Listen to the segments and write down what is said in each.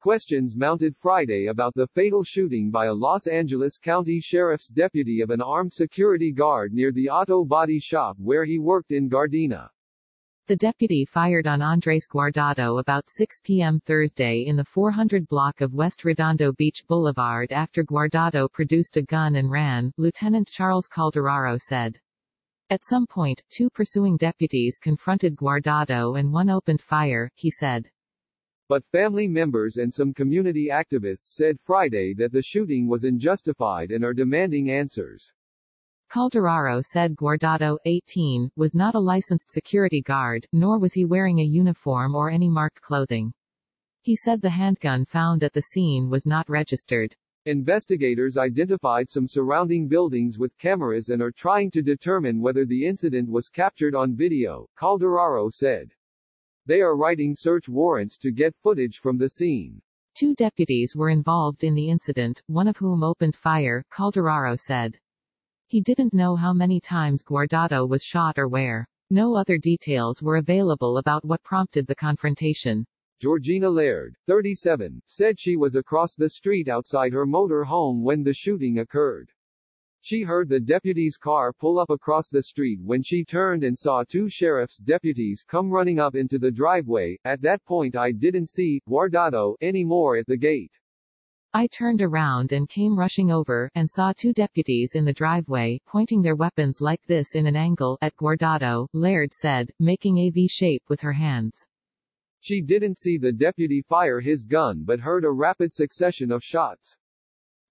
questions mounted Friday about the fatal shooting by a Los Angeles County Sheriff's deputy of an armed security guard near the auto body shop where he worked in Gardena. The deputy fired on Andres Guardado about 6 p.m. Thursday in the 400 block of West Redondo Beach Boulevard after Guardado produced a gun and ran, Lieutenant Charles Calderaro said. At some point, two pursuing deputies confronted Guardado and one opened fire, he said. But family members and some community activists said Friday that the shooting was unjustified and are demanding answers. Calderaro said Guardado, 18, was not a licensed security guard, nor was he wearing a uniform or any marked clothing. He said the handgun found at the scene was not registered. Investigators identified some surrounding buildings with cameras and are trying to determine whether the incident was captured on video, Calderaro said. They are writing search warrants to get footage from the scene. Two deputies were involved in the incident, one of whom opened fire, Calderaro said. He didn't know how many times Guardado was shot or where. No other details were available about what prompted the confrontation. Georgina Laird, 37, said she was across the street outside her motor home when the shooting occurred. She heard the deputy's car pull up across the street when she turned and saw two sheriff's deputies come running up into the driveway. At that point I didn't see Guardado anymore at the gate. I turned around and came rushing over, and saw two deputies in the driveway, pointing their weapons like this in an angle at Guardado, Laird said, making a V shape with her hands. She didn't see the deputy fire his gun but heard a rapid succession of shots.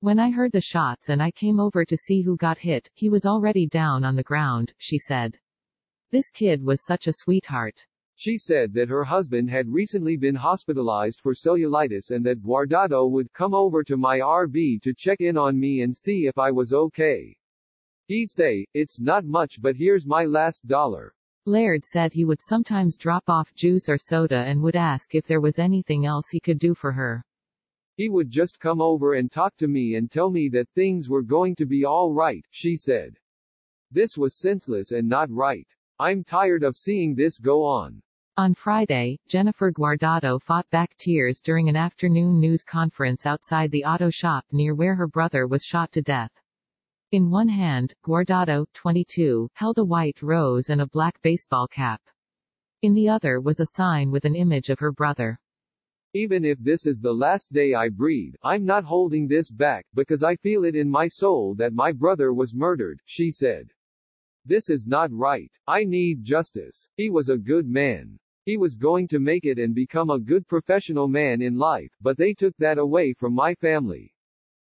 When I heard the shots and I came over to see who got hit, he was already down on the ground, she said. This kid was such a sweetheart. She said that her husband had recently been hospitalized for cellulitis and that Guardado would come over to my RV to check in on me and see if I was okay. He'd say, "It's not much but here's my last dollar." Laird said he would sometimes drop off juice or soda and would ask if there was anything else he could do for her. He would just come over and talk to me and tell me that things were going to be all right, she said. This was senseless and not right. I'm tired of seeing this go on. On Friday, Jennifer Guardado fought back tears during an afternoon news conference outside the auto shop near where her brother was shot to death. In one hand, Guardado, 22, held a white rose and a black baseball cap. In the other was a sign with an image of her brother. Even if this is the last day I breathe, I'm not holding this back, because I feel it in my soul that my brother was murdered, she said. This is not right. I need justice. He was a good man. He was going to make it and become a good professional man in life, but they took that away from my family.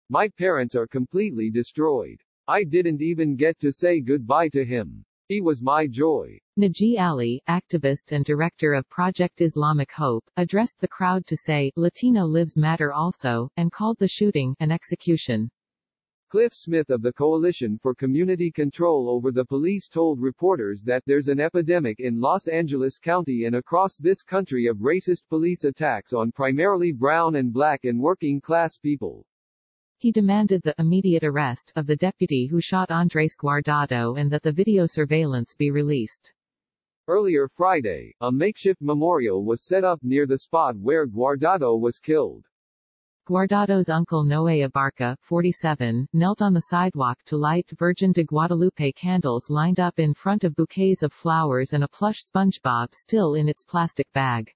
My parents are completely destroyed. I didn't even get to say goodbye to him. He was my joy. Naji Ali, activist and director of Project Islamic Hope, addressed the crowd to say, Latino lives matter also, and called the shooting an execution. Cliff Smith of the Coalition for Community Control Over the Police told reporters that there's an epidemic in Los Angeles County and across this country of racist police attacks on primarily brown and black and working class people. He demanded the immediate arrest of the deputy who shot Andres Guardado and that the video surveillance be released. Earlier Friday, a makeshift memorial was set up near the spot where Guardado was killed. Guardado's uncle Noe Abarca, 47, knelt on the sidewalk to light Virgin de Guadalupe candles lined up in front of bouquets of flowers and a plush SpongeBob still in its plastic bag.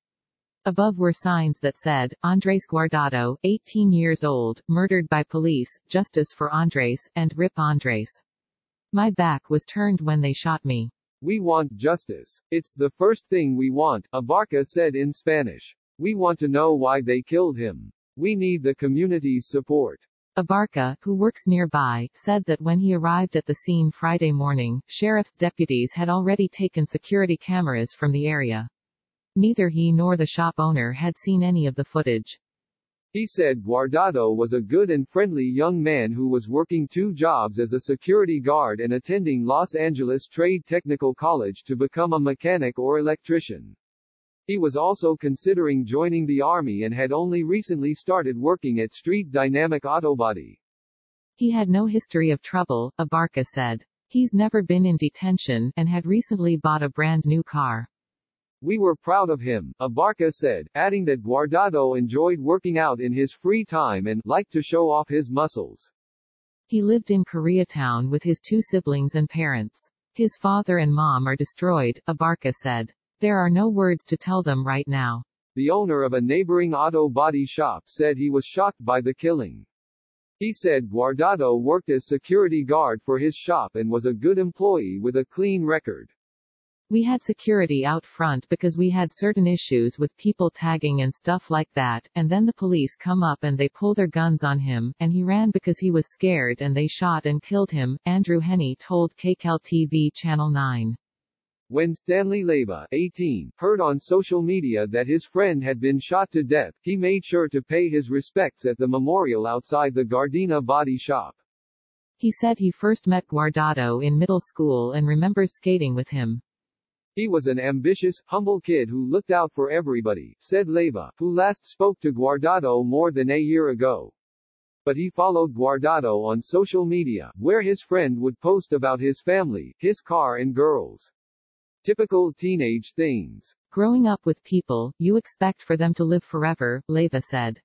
Above were signs that said, Andres Guardado, 18 years old, murdered by police, justice for Andres, and Rip Andres. My back was turned when they shot me. We want justice. It's the first thing we want, Abarca said in Spanish. We want to know why they killed him. We need the community's support. Abarca, who works nearby, said that when he arrived at the scene Friday morning, sheriff's deputies had already taken security cameras from the area. Neither he nor the shop owner had seen any of the footage. He said Guardado was a good and friendly young man who was working two jobs as a security guard and attending Los Angeles Trade Technical College to become a mechanic or electrician. He was also considering joining the army and had only recently started working at Street Dynamic Autobody. He had no history of trouble, Abarca said. He's never been in detention, and had recently bought a brand new car. We were proud of him, Abarca said, adding that Guardado enjoyed working out in his free time and liked to show off his muscles. He lived in Koreatown with his 2 siblings and parents. His father and mom are destroyed, Abarca said. There are no words to tell them right now. The owner of a neighboring auto body shop said he was shocked by the killing. He said Guardado worked as security guard for his shop and was a good employee with a clean record. We had security out front because we had certain issues with people tagging and stuff like that, and then the police come up and they pull their guns on him, and he ran because he was scared and they shot and killed him, Andrew Henney told KCAL TV Channel 9. When Stanley Leyva, 18, heard on social media that his friend had been shot to death, he made sure to pay his respects at the memorial outside the Gardena body shop. He said he first met Guardado in middle school and remembers skating with him. He was an ambitious, humble kid who looked out for everybody, said Leyva, who last spoke to Guardado more than a year ago. But he followed Guardado on social media, where his friend would post about his family, his car and girls. Typical teenage things. Growing up with people, you expect for them to live forever, Leyva said.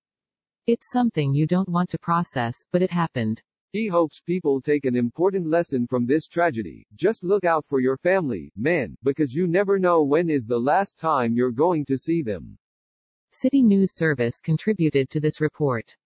It's something you don't want to process, but it happened. He hopes people take an important lesson from this tragedy. Just look out for your family, man, because you never know when is the last time you're going to see them. City News Service contributed to this report.